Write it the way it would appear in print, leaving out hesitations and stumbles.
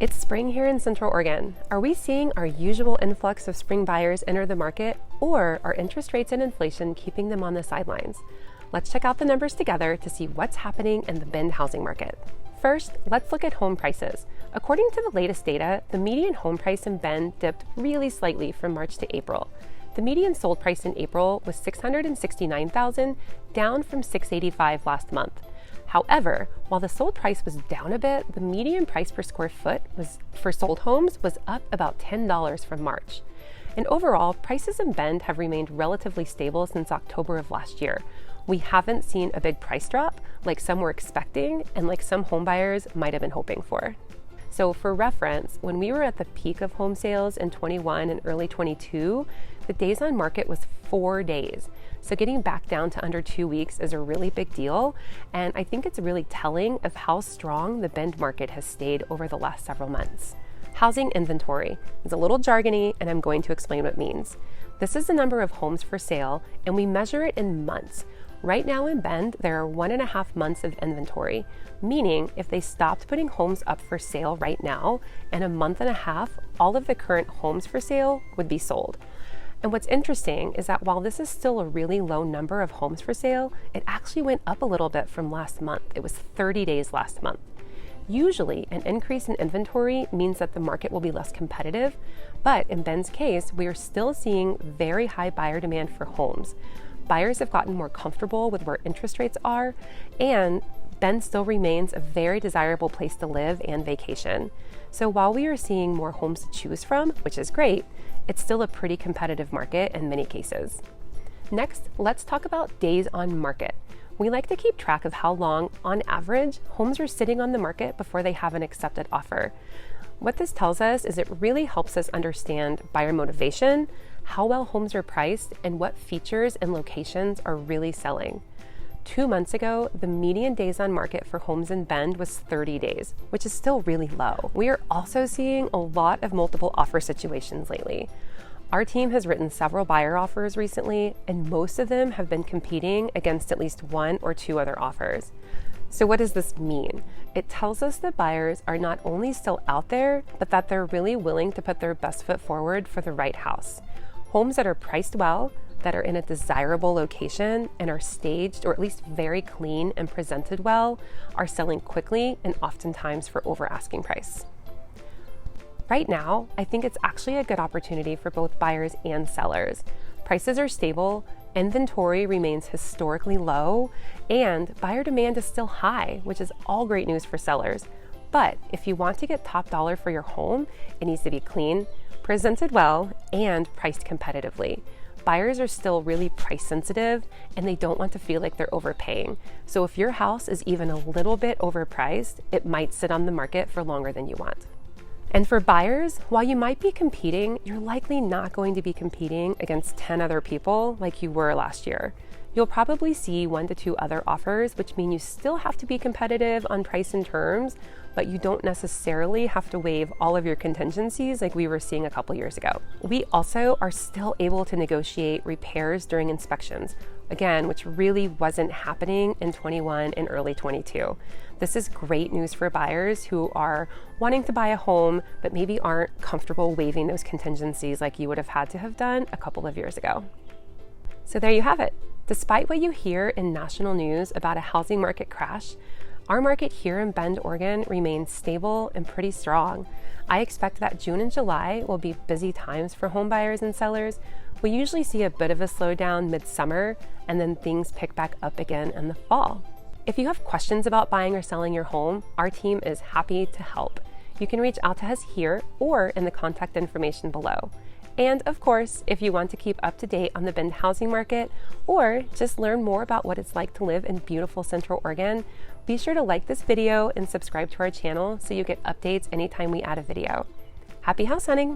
It's spring here in Central Oregon. Are we seeing our usual influx of spring buyers enter the market, or are interest rates and inflation keeping them on the sidelines? Let's check out the numbers together to see what's happening in the Bend housing market. First, let's look at home prices. According to the latest data, the median home price in Bend dipped really slightly from March to April. The median sold price in April was $669,000, down from $685,000 last month. However, while the sold price was down a bit, the median price per square foot for sold homes was up about $10 from March. And overall, prices in Bend have remained relatively stable since October of last year. We haven't seen a big price drop like some were expecting and like some homebuyers might have been hoping for. So for reference, when we were at the peak of home sales in 21 and early 22, the days on market was 4 days. So getting back down to under 2 weeks is a really big deal. And I think it's really telling of how strong the Bend market has stayed over the last several months. Housing inventory is a little jargony, and I'm going to explain what it means. This is the number of homes for sale, and we measure it in months. Right now in Bend, there are 1.5 months of inventory, meaning if they stopped putting homes up for sale right now, in a month and a half, all of the current homes for sale would be sold. And what's interesting is that while this is still a really low number of homes for sale, it actually went up a little bit from last month. It was 30 days last month. Usually, an increase in inventory means that the market will be less competitive, but in Bend's case, we are still seeing very high buyer demand for homes. Buyers have gotten more comfortable with where interest rates are, and Bend still remains a very desirable place to live and vacation. So while we are seeing more homes to choose from, which is great, it's still a pretty competitive market in many cases. Next, let's talk about days on market. We like to keep track of how long, on average, homes are sitting on the market before they have an accepted offer. What this tells us is it really helps us understand buyer motivation, how well homes are priced, and what features and locations are really selling. 2 months ago, the median days on market for homes in Bend was 30 days, which is still really low. We are also seeing a lot of multiple offer situations lately. Our team has written several buyer offers recently, and most of them have been competing against at least 1 or 2 other offers. So what does this mean? It tells us that buyers are not only still out there, but that they're really willing to put their best foot forward for the right house. Homes that are priced well, that are in a desirable location and are staged or at least very clean and presented well, are selling quickly and oftentimes for over asking price. Right now, I think it's actually a good opportunity for both buyers and sellers. Prices are stable, inventory remains historically low, and buyer demand is still high, which is all great news for sellers. But if you want to get top dollar for your home, it needs to be clean, presented well, and priced competitively. Buyers are still really price sensitive and they don't want to feel like they're overpaying. So if your house is even a little bit overpriced, it might sit on the market for longer than you want. And for buyers, while you might be competing, you're likely not going to be competing against 10 other people like you were last year. You'll probably see 1 to 2 other offers, which mean you still have to be competitive on price and terms, but you don't necessarily have to waive all of your contingencies like we were seeing a couple years ago. We also are still able to negotiate repairs during inspections, again, which really wasn't happening in 21 and early 22. This is great news for buyers who are wanting to buy a home, but maybe aren't comfortable waiving those contingencies like you would have had to have done a couple of years ago. So there you have it. Despite what you hear in national news about a housing market crash, our market here in Bend, Oregon remains stable and pretty strong. I expect that June and July will be busy times for home buyers and sellers. We usually see a bit of a slowdown midsummer, and then things pick back up again in the fall. If you have questions about buying or selling your home, our team is happy to help. You can reach out to us here or in the contact information below. And of course, if you want to keep up to date on the Bend housing market or just learn more about what it's like to live in beautiful Central Oregon, be sure to like this video and subscribe to our channel so you get updates anytime we add a video. Happy house hunting!